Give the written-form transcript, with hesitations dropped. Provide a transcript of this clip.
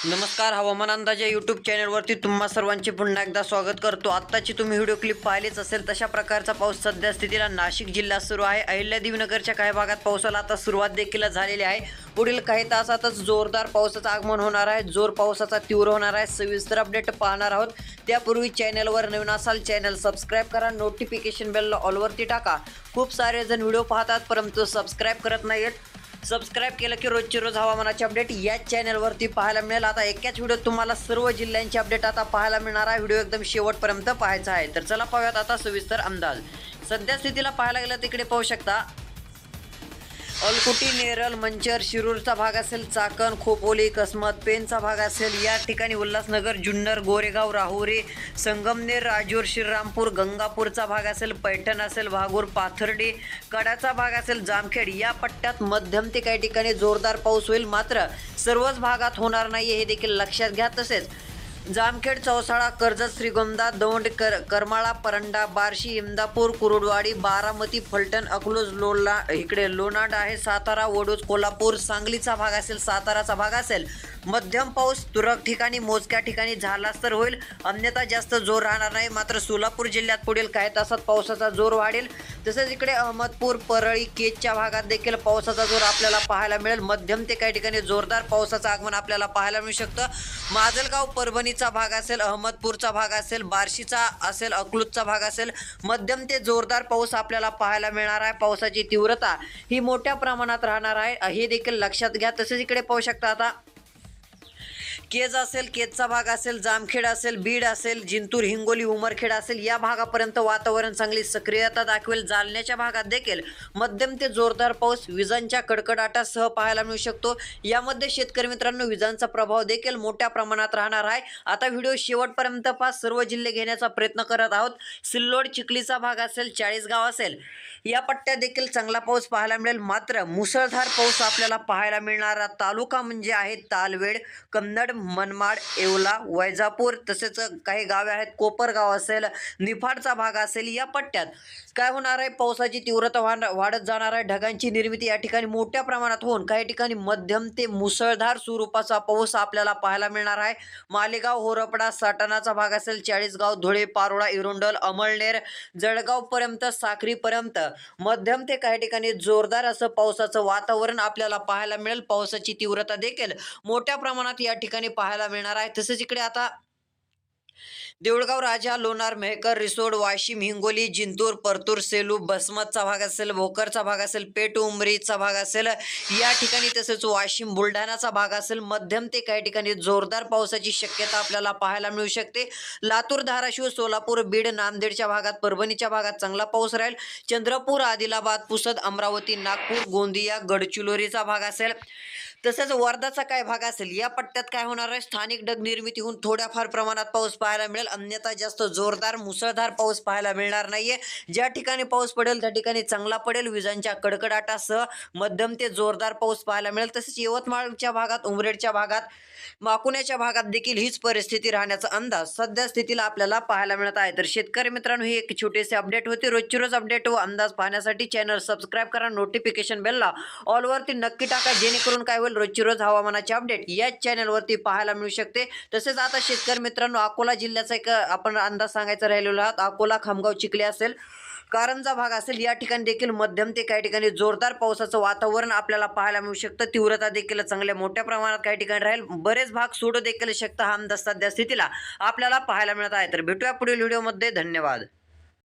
नमस्कार. हवामान अंदाज या यूट्यूब चॅनलवरती तुम्हा सर्वांचे पुन्हा एकदा स्वागत करतो. आत्ताची तुम्ही व्हिडिओ क्लिप पाहिलीच असेल. तशा प्रकारचा पाऊस सध्या स्थितीला नाशिक जिल्ह्यात सुरू आहे. अहिल्यादेवीनगरच्या काही भागात पावसाला आता सुरुवात देखील झालेली आहे. पुढील काही तासातच जोरदार पावसाचं आगमन होणार आहे. जोर पावसाचा तीव्र होणार आहे. सविस्तर अपडेट पाहणार आहोत. त्यापूर्वी चॅनलवर नवीन असाल चॅनल सबस्क्राईब करा. नोटिफिकेशन बेल ऑलवरती टाका. खूप सारे जण व्हिडिओ पाहतात परंतु सबस्क्राईब करत नाहीत. सबस्क्राईब केलं की रोजचे रोज हवामानाचे अपडेट याच चॅनलवरती पाहायला मिळेल. आता एकाच व्हिडिओत तुम्हाला सर्व जिल्ह्यांचे अपडेट आता पाहायला मिळणार आहे. व्हिडिओ एकदम शेवटपर्यंत पाहायचा आहे. तर चला पाहूयात आता सविस्तर अंदाज. सध्या स्थितीला पाहायला गेलं तिकडे पाहू शकता अलकुटी, नेरळ, मंचर, शिरूरचा भाग असेल, चाकण, खोपोली, कसमत, पेनचा भाग असेल, या ठिकाणी उल्हासनगर, जुन्नर, गोरेगाव, राहुरी, संगमनेर, राजूर, श्रीरामपूर, गंगापूरचा भाग असेल, पैठण असेल, भागूर, पाथर्डी, कडाचा भाग असेल, जामखेड या पट्ट्यात मध्यम ते काही ठिकाणी जोरदार पाऊस होईल. मात्र सर्वच भागात होणार नाही हे देखील लक्षात घ्या. तसेच जामखेड, चौसाळा, कर्जत, श्रीगोंदा, दौंड, करमाळा, परंडा, बार्शी, इंदापूर, कुरुडवाडी, बारामती, फलटण, अकलूज, लोणाड आहे, सातारा, वडूज, कोल्हापूर, सांगलीचा भाग असेल, साताराचा भाग असेल, मध्यम पाऊस तुरळक ठिकाणी मोजक्या ठिकाणी झालाच तर होईल, अन्यथा जास्त जोर राहणार नाही. मात्र सोलापूर जिल्ह्यात पुढील काही तासात पावसाचा जोर वाढेल. तसेच इकडे अहमदपूर, परळी, केजच्या भागात देखील पावसाचा जोर आपल्याला पाहायला मिळेल. मध्यम ते काही ठिकाणी जोरदार पावसाचं आगमन आपल्याला पाहायला मिळू शकतं. माजलगाव, परभणीचा भाग असेल, अहमदपूरचा भाग असेल, बार्शीचा असेल, अकलूजचा भाग असेल, मध्यम ते जोरदार पाऊस आपल्याला पाहायला मिळणार आहे. पावसाची तीव्रता ही मोठ्या प्रमाणात राहणार आहे हे देखील लक्षात घ्या. तसेच इकडे पाहू शकता आता केज असेल, केजचा भाग असेल, जामखेड असेल, बीड असेल, जिंतूर, हिंगोली, उमरखेड असेल, या भागापर्यंत वातावरण चांगली सक्रियता दाखवेल. जालन्याच्या भागात देखील मध्यम ते जोरदार पाऊस विजांच्या कडकडाटासह पाहायला मिळू शकतो. यामध्ये शेतकरी मित्रांनो विजांचा प्रभाव देखील मोठ्या प्रमाणात राहणार आहे. आता व्हिडिओ शेवटपर्यंत पहा. सर्व जिल्हे घेण्याचा प्रयत्न करत आहोत. सिल्लोड, चिखलीचा भाग असेल, चाळीसगाव असेल, या पट्ट्यात देखील चांगला पाऊस पाहायला मिळेल. मात्र मुसळधार पाऊस आपल्याला पाहायला मिळणारा तालुका म्हणजे आहे तालवेड, कन्नड, मनमाड, येवला, वैजापूर, तसेच काही गावे आहेत, कोपरगाव असेल, निफाडचा भाग असेल, या पट्ट्यात काय होणार आहे, पावसाची तीव्रता वाढत जाणार आहे. ढगांची निर्मिती या ठिकाणी मोठ्या प्रमाणात होऊन काही ठिकाणी मध्यम ते मुसळधार स्वरूपाचा पाऊस आपल्याला पाहायला मिळणार आहे. मालेगाव, होरपडा, साटणाचा भाग असेल, चाळीसगाव, धुळे, पारोळा, इरोंडल, अमळनेर, जळगावपर्यंत, साक्रीपर्यंत मध्यम ते काही ठिकाणी जोरदार असं पावसाचं वातावरण आपल्याला पाहायला मिळेल. पावसाची तीव्रता देखील मोठ्या प्रमाणात या ठिकाणी पाहायला मिळणार आहे. तसेच इकडे आता देऊळगाव, राजा, लोणार, मेहकर, रिसोड, वाशिम, हिंगोली, जिंतूर, परतूर, सेलू, बसमतचा भाग असेल, भोकरचा भाग असेल, पेठ, उमरीचा भाग असेल, या ठिकाणी तसेच वाशिम, बुलढाणाचा भाग असेल, मध्यम ते काही ठिकाणी जोरदार पावसाची शक्यता आपल्याला पाहायला मिळू शकते. लातूर, धाराशिव, सोलापूर, बीड, नांदेडच्या भागात, परभणीच्या भागात चांगला पाऊस राहील. चंद्रपूर, आदिलाबाद, पुसद, अमरावती, नागपूर, गोंदिया, गडचिरोलीचा भाग असेल, तसेच वर्धाचा काय भाग असेल, या पट्ट्यात काय होणार आहे, स्थानिक ढग निर्मिती होऊन थोड्याफार प्रमाणात पाऊस पाहायला मिळेल. अन्यथा जास्त जोरदार मुसळधार पाऊस पाहायला मिळणार नाहीये. ज्या ठिकाणी पाऊस पडेल त्या ठिकाणी चांगला पडेल. विजांच्या कडकडाटासह मध्यम ते जोरदार पाऊस पाहायला मिळेल. तसेच यवतमाळच्या भागात, उमरेडच्या भागात, माकुण्याच्या भागात देखील हीच परिस्थिती राहण्याचा अंदाज सध्या स्थितीला आपल्याला पाहायला मिळत आहे. तर शेतकरी मित्रांनो ही एक छोटीशी अपडेट होती. रोजची रोज अपडेट व अंदाज पाहण्यासाठी चॅनल सबस्क्राईब करा. नोटिफिकेशन बेलला ऑलवरती नक्की टाका, जेणेकरून काय होईल, रोजची रोज हवामानाचे अपडेट याच चॅनलवरती पाहायला मिळू शकते. तसेच आता शेतकरी मित्रांनो अकोला जिल्ह्याचा एक आपण अंदाज सांगायचा राहिलेलो आहात. अकोला, खामगाव, चिखली असेल, कारंजा भाग असेल, या ठिकाणी देखील मध्यम ते काही ठिकाणी जोरदार पावसाचं वातावरण आपल्याला पाहायला मिळू शकतं. तीव्रता देखील चांगल्या मोठ्या प्रमाणात काही ठिकाणी राहील. बरेच भाग सोडू देखील शकता. हा अंदाज सध्या स्थितीला आपल्याला पाहायला मिळत आहे. तर भेटूया पुढील व्हिडिओमध्ये. धन्यवाद.